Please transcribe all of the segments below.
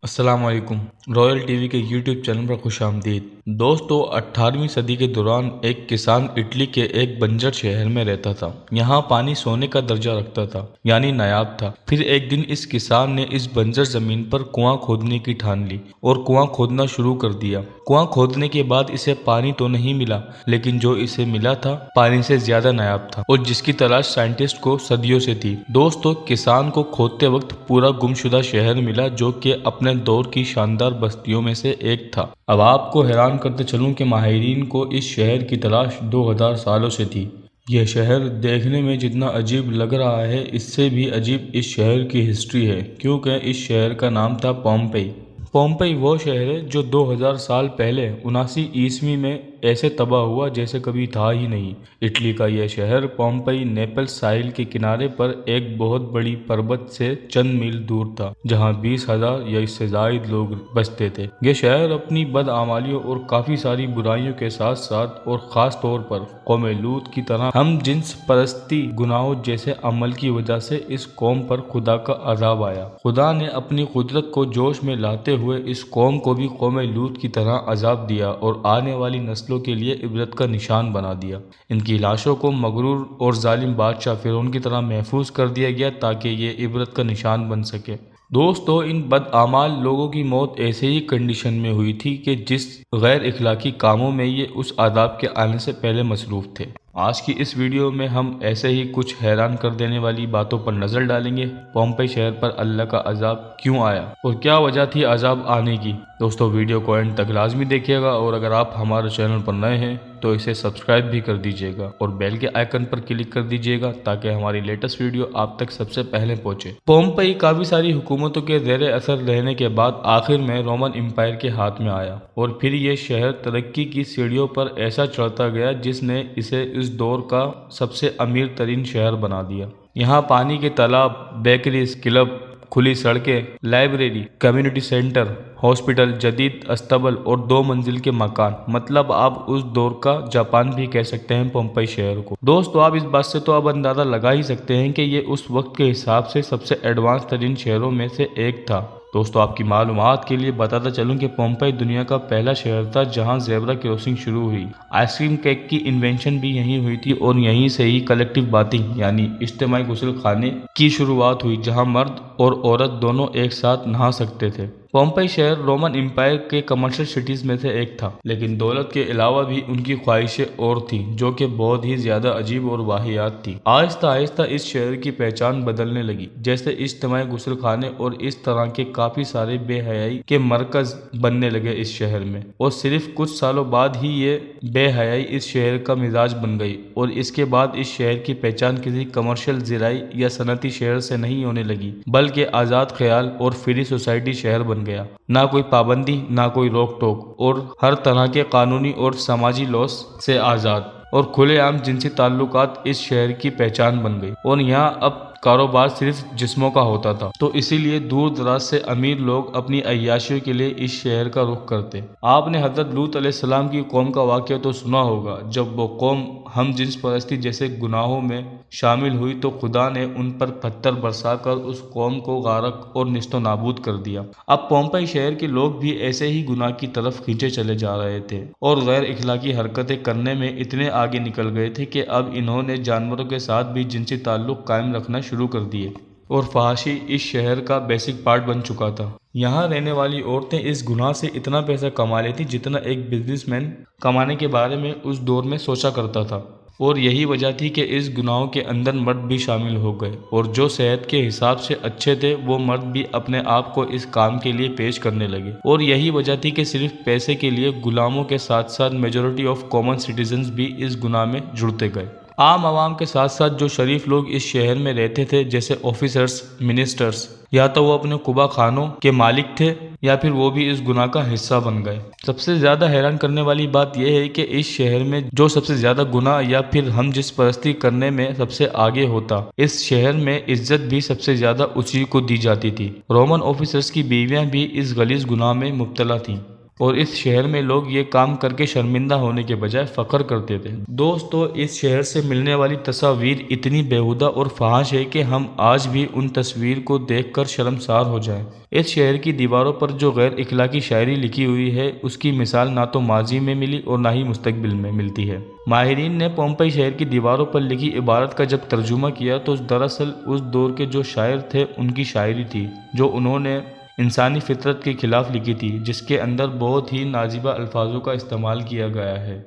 السلام علیکم۔ Royal T V کے یوٹیوب چینل پر خوش آمدید۔ دوستو، 18ویں صدی کے دوران ایک کسان اٹلی کے ایک بنجر شہر میں رہتا تھا۔ یہاں پانی سونے کا درجہ رکھتا تھا، یعنی نایاب تھا۔ پھر ایک دن اس کسان نے اس بنجر زمین پر کنواں کھودنے کی ٹھان لی اور کنواں کھودنا شروع کر دیا۔ کنواں کھودنے کے بعد اسے پانی تو نہیں ملا، لیکن جو اسے ملا تھا پانی سے زیادہ نایاب تھا، اور جس کی تلاش سائنٹسٹ کو صدیوں سے تھی۔ دوستو، کسان کو کھودتے وقت پورا گمشدہ شہر ملا، جو کہ اپنے دور کی شاندار بستیوں میں سے ایک تھا۔ اب آپ کو حیران کرتے چلوں کہ ماہرین کو اس شہر کی تلاش 2000 سالوں سے تھی۔ یہ شہر دیکھنے میں جتنا عجیب لگ رہا ہے، اس سے بھی عجیب اس شہر کی ہسٹری ہے، کیونکہ اس شہر کا نام تھا پومپئی۔ پومپئی وہ شہر ہے جو 2000 سال پہلے 79 عیسوی میں ایسے تباہ ہوا جیسے کبھی تھا ہی نہیں۔ اٹلی کا یہ شہر پومپئی نیپلز ساحل کے کنارے پر ایک بہت بڑی پربت سے چند میل دور تھا، جہاں 20,000 یا اس سے زائد لوگ بستے تھے۔ یہ شہر اپنی بدعمالیوں اور کافی ساری برائیوں کے ساتھ ساتھ، اور خاص طور پر قوم لوط کی طرح ہم جنس پرستی گناہوں جیسے عمل کی وجہ سے اس قوم پر خدا کا عذاب آیا۔ خدا نے اپنی قدرت کو جوش میں لاتے ہوئے اس قوم کو بھی قوم لوط کی طرح عذاب دیا اور آنے والی نسلوں کے لیے عبرت کا نشان بنا دیا۔ ان کی لاشوں کو مغرور اور ظالم بادشاہ فرعون کی طرح محفوظ کر دیا گیا تاکہ یہ عبرت کا نشان بن سکے۔ دوستو، ان بدعمال لوگوں کی موت ایسے ہی کنڈیشن میں ہوئی تھی کہ جس غیر اخلاقی کاموں میں یہ اس عذاب کے آنے سے پہلے مصروف تھے۔ آج کی اس ویڈیو میں ہم ایسے ہی کچھ حیران کر دینے والی باتوں پر نظر ڈالیں گے۔ پومپئی شہر پر اللہ کا عذاب کیوں آیا اور کیا وجہ تھی عذاب آنے کی؟ دوستو، ویڈیو کو اینڈ تک لازمی دیکھیے گا، اور اگر آپ ہمارے چینل پر نئے ہیں تو اسے سبسکرائب بھی کر دیجیے گا اور بیل کے آئیکن پر کلک کر دیجیے گا تاکہ ہماری لیٹسٹ ویڈیو آپ تک سب سے پہلے پہنچے۔ پومپئی کافی ساری حکومتوں کے زیر اثر رہنے کے بعد آخر میں رومن امپائر کے ہاتھ میں آیا، اور پھر یہ شہر ترقی کی سیڑھیوں پر ایسا چڑھتا گیا جس نے اسے اس دور کا سب سے امیر ترین شہر بنا دیا۔ یہاں پانی کے تالاب، بیکریز، کلب، کھلی سڑکیں، لائبریری، کمیونٹی سینٹر، ہاسپٹل، جدید استبل اور 2 منزل کے مکان، مطلب آپ اس دور کا جاپان بھی کہہ سکتے ہیں پومپئی شہر کو۔ دوستو، آپ اس بات سے تو اب اندازہ لگا ہی سکتے ہیں کہ یہ اس وقت کے حساب سے سب سے ایڈوانس ترین شہروں میں سے ایک تھا۔ دوستو، آپ کی معلومات کے لیے بتاتا چلوں کہ پومپئی دنیا کا پہلا شہر تھا جہاں زیبرا کراسنگ شروع ہوئی۔ آئس کریم کیک کی انوینشن بھی یہیں ہوئی تھی، اور یہیں سے ہی کلیکٹیو باتھنگ یعنی اجتماعی غسل خانے کی شروعات ہوئی، جہاں مرد اور عورت دونوں ایک ساتھ نہا سکتے تھے۔ پومپئی شہر رومن امپائر کے کمرشل سٹیز میں سے ایک تھا، لیکن دولت کے علاوہ بھی ان کی خواہشیں اور تھیں جو کہ بہت ہی زیادہ عجیب اور واہیات تھی۔ آہستہ آہستہ اس شہر کی پہچان بدلنے لگی، جیسے اجتماعی غسل خانے اور اس طرح کے کافی سارے بے حیائی کے مرکز بننے لگے اس شہر میں، اور صرف کچھ سالوں بعد ہی یہ بے حیائی اس شہر کا مزاج بن گئی، اور اس کے بعد اس شہر کی پہچان کسی کمرشل، زرعی یا صنعتی شہر سے نہیں ہونے لگی، بلکہ آزاد خیال اور فری سوسائٹی شہر بن گیا۔ نہ کوئی پابندی، نہ کوئی روک ٹوک، اور ہر طرح کے قانونی اور سماجی لاس سے آزاد اور کھلے عام جنسی تعلقات اس شہر کی پہچان بن گئی، اور یہاں اب کاروبار صرف جسموں کا ہوتا تھا، تو اسی لیے دور دراز سے امیر لوگ اپنی عیاشیوں کے لیے اس شہر کا رخ کرتے۔ آپ نے حضرت لوط علیہ السلام کی قوم کا واقعہ تو سنا ہوگا۔ جب وہ قوم ہم جنس پرستی جیسے گناہوں میں شامل ہوئی تو خدا نے ان پر پتھر برسا کر اس قوم کو غارق اور نیست و نابود کر دیا۔ اب پومپئی شہر کے لوگ بھی ایسے ہی گناہ کی طرف کھینچے چلے جا رہے تھے، اور غیر اخلاقی حرکتیں کرنے میں اتنے آگے نکل گئے تھے کہ اب انہوں نے جانوروں کے ساتھ بھی جنسی تعلق قائم رکھنا شروع کر دیے، اور فحاشی اس شہر کا بیسک پارٹ بن چکا تھا۔ یہاں رہنے والی عورتیں اس گناہ سے اتنا پیسہ کما لیتی جتنا ایک بزنس مین کمانے کے بارے میں اس دور میں سوچا کرتا تھا، اور یہی وجہ تھی کہ اس گناہوں کے اندر مرد بھی شامل ہو گئے، اور جو صحت کے حساب سے اچھے تھے وہ مرد بھی اپنے آپ کو اس کام کے لیے پیش کرنے لگے، اور یہی وجہ تھی کہ صرف پیسے کے لیے غلاموں کے ساتھ ساتھ میجورٹی آف کامن سٹیزنز بھی اس گناہ میں جڑتے گئے۔ عام عوام کے ساتھ ساتھ جو شریف لوگ اس شہر میں رہتے تھے، جیسے آفیسرز، منسٹرز، یا تو وہ اپنے قبہ خانوں کے مالک تھے یا پھر وہ بھی اس گناہ کا حصہ بن گئے۔ سب سے زیادہ حیران کرنے والی بات یہ ہے کہ اس شہر میں جو سب سے زیادہ گناہ یا پھر ہم جس پرستی کرنے میں سب سے آگے ہوتا، اس شہر میں عزت بھی سب سے زیادہ اسی کو دی جاتی تھی۔ رومن آفیسرز کی بیویاں بھی اس غلیظ گناہ میں مبتلا تھیں۔ اور اس شہر میں لوگ یہ کام کر کے شرمندہ ہونے کے بجائے فخر کرتے تھے۔ دوستو، اس شہر سے ملنے والی تصاویر اتنی بیہودہ اور فحش ہے کہ ہم آج بھی ان تصویر کو دیکھ کر شرمسار ہو جائیں۔ اس شہر کی دیواروں پر جو غیر اخلاقی شاعری لکھی ہوئی ہے، اس کی مثال نہ تو ماضی میں ملی اور نہ ہی مستقبل میں ملتی ہے۔ ماہرین نے پومپئی شہر کی دیواروں پر لکھی عبارت کا جب ترجمہ کیا تو دراصل اس دور کے جو شاعر تھے ان کی شاعری تھی، جو انہوں نے انسانی فطرت کے خلاف لکھی تھی، جس کے اندر بہت ہی نازیبہ الفاظوں کا استعمال کیا گیا ہے۔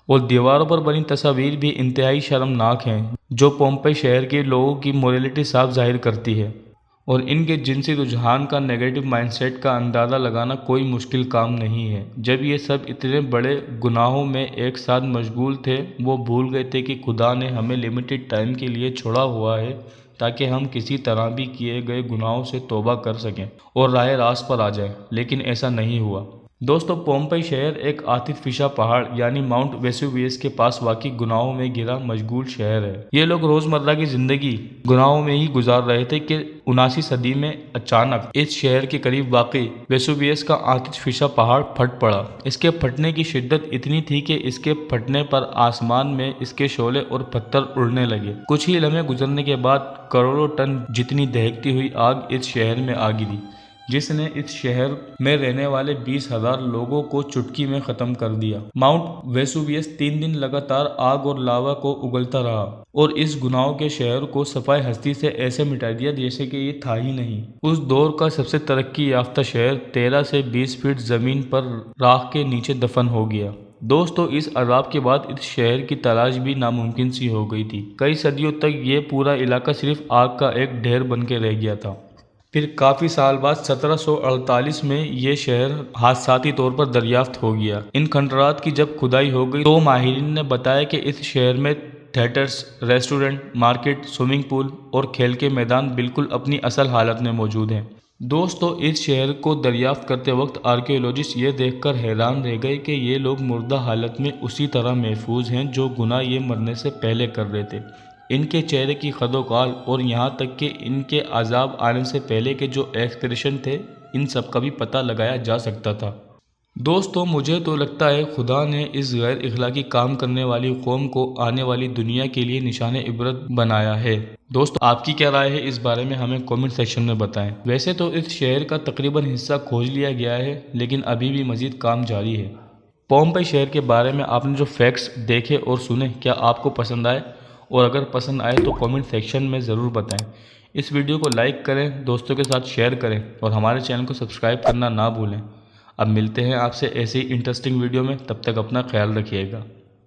اور دیواروں پر بنی تصاویر بھی انتہائی شرمناک ہیں، جو پومپئی شہر کے لوگوں کی موریلٹی صاف ظاہر کرتی ہے، اور ان کے جنسی رجحان کا نیگیٹو مائنڈ سیٹ کا اندازہ لگانا کوئی مشکل کام نہیں ہے۔ جب یہ سب اتنے بڑے گناہوں میں ایک ساتھ مشغول تھے، وہ بھول گئے تھے کہ خدا نے ہمیں لمیٹڈ ٹائم کے لیے چھوڑا ہوا ہے تاکہ ہم کسی طرح بھی کیے گئے گناہوں سے توبہ کر سکیں اور راہ راست پر آ جائیں، لیکن ایسا نہیں ہوا۔ دوستو، پومپئی شہر ایک آتش فشاں پہاڑ یعنی ماؤنٹ ویسوویس کے پاس واقع گناہوں میں گھرا مشغول شہر ہے۔ یہ لوگ روزمرہ کی زندگی گناہوں میں ہی گزار رہے تھے کہ 79 صدی میں اچانک اس شہر کے قریب واقع ویسوویس کا آتش فشاں پہاڑ پھٹ پڑا۔ اس کے پھٹنے کی شدت اتنی تھی کہ اس کے پھٹنے پر آسمان میں اس کے شعلے اور پتھر اڑنے لگے۔ کچھ ہی لمحے گزرنے کے بعد کروڑوں ٹن جتنی دہکتی ہوئی آگ اس شہر میں آ گری، جس نے اس شہر میں رہنے والے 20,000 لوگوں کو چٹکی میں ختم کر دیا۔ ماؤنٹ ویسوویس 3 دن لگاتار آگ اور لاوا کو اگلتا رہا اور اس گناہوں کے شہر کو صفائے ہستی سے ایسے مٹا دیا جیسے کہ یہ تھا ہی نہیں۔ اس دور کا سب سے ترقی یافتہ شہر 13 سے 20 فٹ زمین پر راکھ کے نیچے دفن ہو گیا۔ دوستو، اس عذاب کے بعد اس شہر کی تلاش بھی ناممکن سی ہو گئی تھی۔ کئی صدیوں تک یہ پورا علاقہ صرف آگ کا ایک ڈھیر بن کے رہ گیا تھا۔ پھر کافی سال بعد 1748 میں یہ شہر حادثاتی طور پر دریافت ہو گیا۔ ان کھنڈرات کی جب کھدائی ہو گئی تو ماہرین نے بتایا کہ اس شہر میں theatres, restaurant, market, swimming pool اور کھیل کے میدان بالکل اپنی اصل حالت میں موجود ہیں۔ دوستو، اس شہر کو دریافت کرتے وقت آرکیولوجسٹ یہ دیکھ کر حیران رہ گئے کہ یہ لوگ مردہ حالت میں اسی طرح محفوظ ہیں جو گناہ یہ مرنے سے پہلے کر رہے تھے۔ ان کے چہرے کی خد و خال اور یہاں تک کہ ان کے عذاب آنے سے پہلے کے جو ایکسپریشن تھے، ان سب کا بھی پتہ لگایا جا سکتا تھا۔ دوستو، مجھے تو لگتا ہے خدا نے اس غیر اخلاقی کام کرنے والی قوم کو آنے والی دنیا کے لیے نشان عبرت بنایا ہے۔ دوستو، آپ کی کیا رائے ہے اس بارے میں ہمیں کامنٹ سیکشن میں بتائیں۔ ویسے تو اس شہر کا تقریباً حصہ کھوج لیا گیا ہے، لیکن ابھی بھی مزید کام جاری ہے۔ پومپئی شہر کے بارے میں آپ نے جو فیکٹس دیکھے اور سنے، کیا آپ کو پسند آئے؟ اور اگر پسند آئے تو کامنٹ سیکشن میں ضرور بتائیں۔ اس ویڈیو کو لائک کریں، دوستوں کے ساتھ شیئر کریں اور ہمارے چینل کو سبسکرائب کرنا نہ بھولیں۔ اب ملتے ہیں آپ سے ایسے ہی انٹرسٹنگ ویڈیو میں، تب تک اپنا خیال رکھیے گا۔